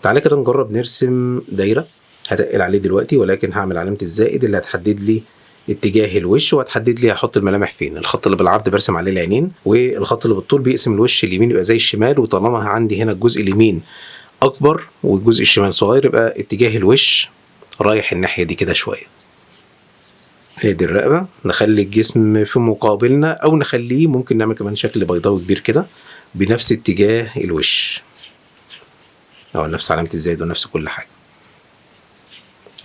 تعالى كده نجرب نرسم دايرة. هتقل عليه دلوقتي، ولكن هعمل علامة الزائد اللي هتحدد لي اتجاه الوش، وهتحدد لي هحط الملامح فين. الخط اللي بالعرض برسم عليه العينين، والخط اللي بالطول بيقسم الوش اليمين يبقى زي الشمال. وطالما عندي هنا الجزء اليمين اكبر والجزء الشمال صغير، يبقى اتجاه الوش رايح الناحية دي كده شوية. ادي الرقبة، نخلي الجسم في مقابلنا، او نخليه ممكن نعمل كمان شكل بيضاوي كبير كده بنفس اتجاه الوش، او نفس علامة الزائد ونفس كل حاجة.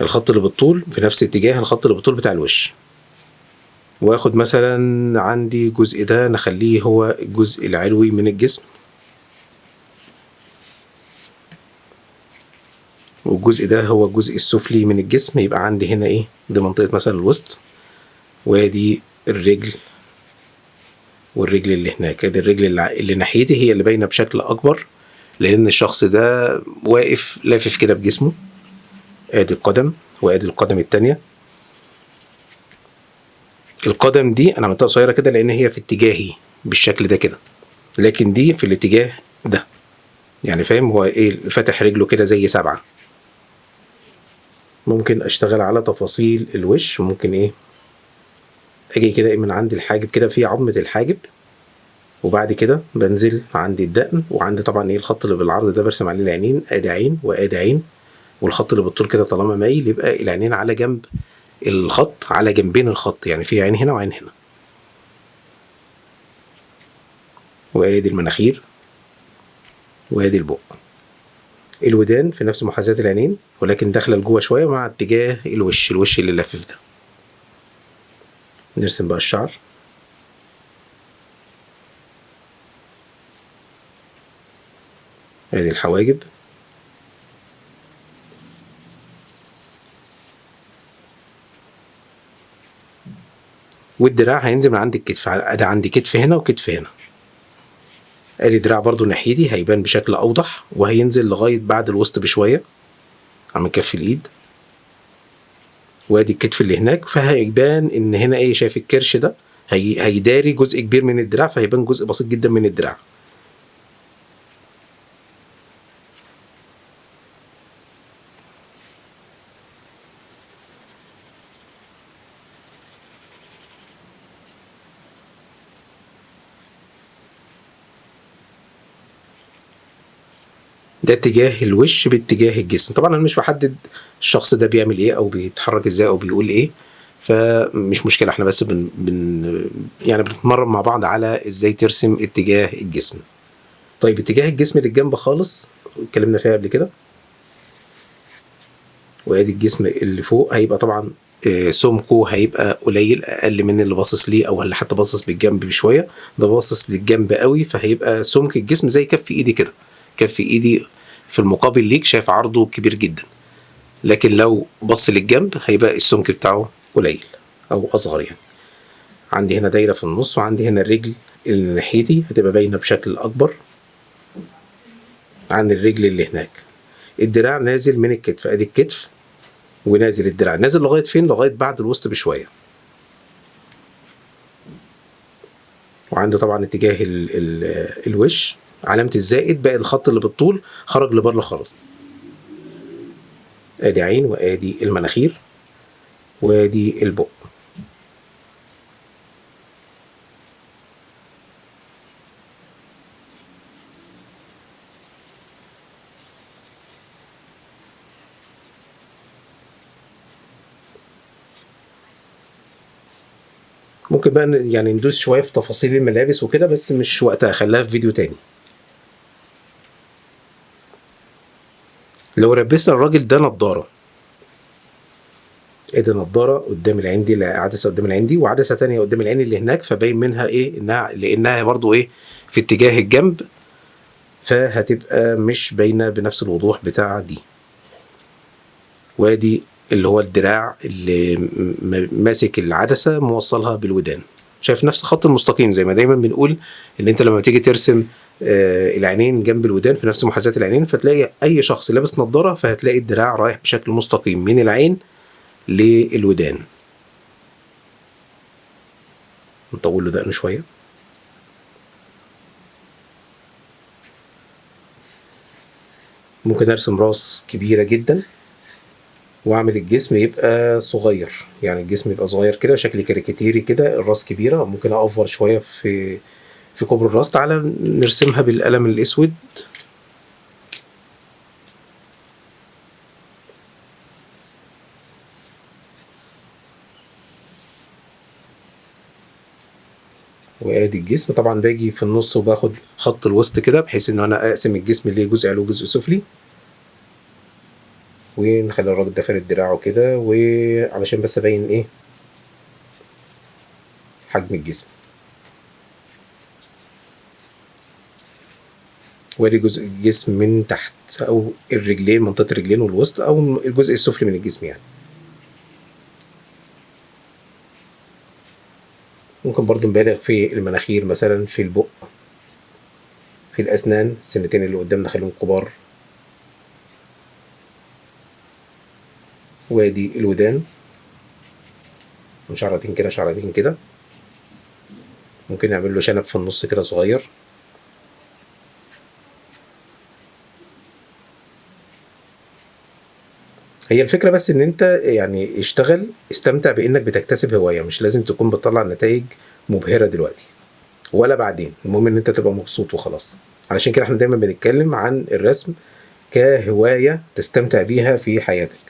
الخط اللي بالطول في نفس اتجاه الخط اللي بالطول بتاع الوش. واخد مثلا عندي الجزء ده نخليه هو الجزء العلوي من الجسم، والجزء ده هو الجزء السفلي من الجسم. يبقى عندي هنا ايه، دي منطقة مثلا الوسط، وادي الرجل، والرجل اللي هناك. ادي الرجل اللي ناحيتي هي اللي باينة بشكل اكبر، لان الشخص ده واقف لافف كده بجسمه. ادي القدم، وادي القدم التانية. القدم دي انا عملتها قصيرة كده لان هي في اتجاهي بالشكل ده كده، لكن دي في الاتجاه ده. يعني فاهم هو ايه، فاتح رجله كده زي 7. ممكن اشتغل على تفاصيل الوش. ممكن ايه، اجي كده من عند الحاجب كده في عظمة الحاجب، وبعد كده بنزل عندي الدقن، وعندي طبعا ايه الخط اللي بالعرض ده برسم عليه العينين. ادي عين وادي عين، والخط اللي بالطول كده طالما مايل يبقى العينين على جنب الخط، على جنبين الخط، يعني في عين هنا وعين هنا. وادي المناخير، وادي البق. الودان في نفس محاذاة العينين، ولكن داخله لجوه شويه مع اتجاه الوش اللي لافف ده. نرسم بقى الشعر. ادي الحواجب، والدراع هينزل من عند الكتف. ادي عندي كتف هنا وكتف هنا. ادي دراع برضو ناحيتي هيبان بشكل اوضح، وهينزل لغايه بعد الوسط بشويه عم كف الايد. وادي الكتف اللي هناك، فهيبان ان هنا ايه، شايف الكرش ده هيداري جزء كبير من الدراع، فهيبان جزء بسيط جدا من الدراع. ده اتجاه الوش باتجاه الجسم. طبعا انا مش بحدد الشخص ده بيعمل ايه او بيتحرك ازاي او بيقول ايه، فمش مشكله. احنا بس يعني بنتمرن مع بعض على ازاي ترسم اتجاه الجسم. طيب اتجاه الجسم للجنب خالص اتكلمنا فيها قبل كده. وادي الجسم اللي فوق هيبقى طبعا سمكه هيبقى قليل، اقل من اللي باصص ليه او اللي حتى باصص بالجنب بشويه. ده باصص للجنب قوي، فهيبقى سمك الجسم زي كف ايدي كده. كف ايدي في المقابل ليك شايف عرضه كبير جدا، لكن لو بص للجنب هيبقى السمك بتاعه قليل او اصغر يعني. عندي هنا دايره في النص، وعندي هنا الرجل اللي ناحيتي هتبقى باينه بشكل اكبر عن الرجل اللي هناك. الدراع نازل من الكتف، ادي الكتف ونازل الدراع. نازل لغايه فين؟ لغايه بعد الوسط بشويه. وعنده طبعا اتجاه الوش علامه الزائد، باقي الخط اللي بالطول خرج لبره خالص. ادي عين، وادي المناخير، وادي البق. ممكن بقى يعني ندوس شويه في تفاصيل الملابس وكده، بس مش وقتها، خليها في فيديو تاني. لو لبسنا الراجل ده نضاره، ادي نضاره قدام العين دي، عدسه قدام العين دي، وعدسه تانية قدام العين اللي هناك، فباين منها ايه، انها لانها برضو ايه في اتجاه الجنب، فهتبقى مش باينه بنفس الوضوح بتاع دي. وادي اللي هو الدراع اللي ماسك العدسه موصلها بالودان. شايف نفس خط المستقيم، زي ما دايما بنقول ان انت لما تيجي ترسم العينين جنب الودان في نفس محاذاه العينين، فتلاقي اي شخص لابس نظاره فهتلاقي الدراع رايح بشكل مستقيم من العين للودان. نطول له دقنه شويه. ممكن ارسم راس كبيرة جدا واعمل الجسم يبقى صغير، يعني الجسم يبقى صغير كده شكل كاريكاتيري كده، الراس كبيرة. ممكن أوفر شوية في كوبر الراس. تعالى نرسمها بالقلم الأسود. وادي الجسم. طبعا باجي في النص وباخد خط الوسط كده بحيث ان انا اقسم الجسم اللي جزء علوي وجزء سفلي، ونخلي الراجل ده فارد دراعه كده، وعلشان بس ابين ايه حجم الجسم. وادي جزء الجسم من تحت، او الرجلين، منطقة الرجلين والوسط، او الجزء السفلي من الجسم يعني. ممكن برضو نبالغ في المناخير مثلا، في البق، في الأسنان، السنتين اللي قدام نخليهم كبار. وادي الودان، شعرتين كده شعرتين كده. ممكن نعمل له شنب في النص كده صغير. هي الفكرة بس ان انت يعني اشتغل، استمتع بانك بتكتسب هواية، مش لازم تكون بتطلع نتائج مبهرة دلوقتي ولا بعدين، المهم ان انت تبقى مبسوط وخلاص. علشان كده احنا دايما بنتكلم عن الرسم كهواية تستمتع بيها في حياتك.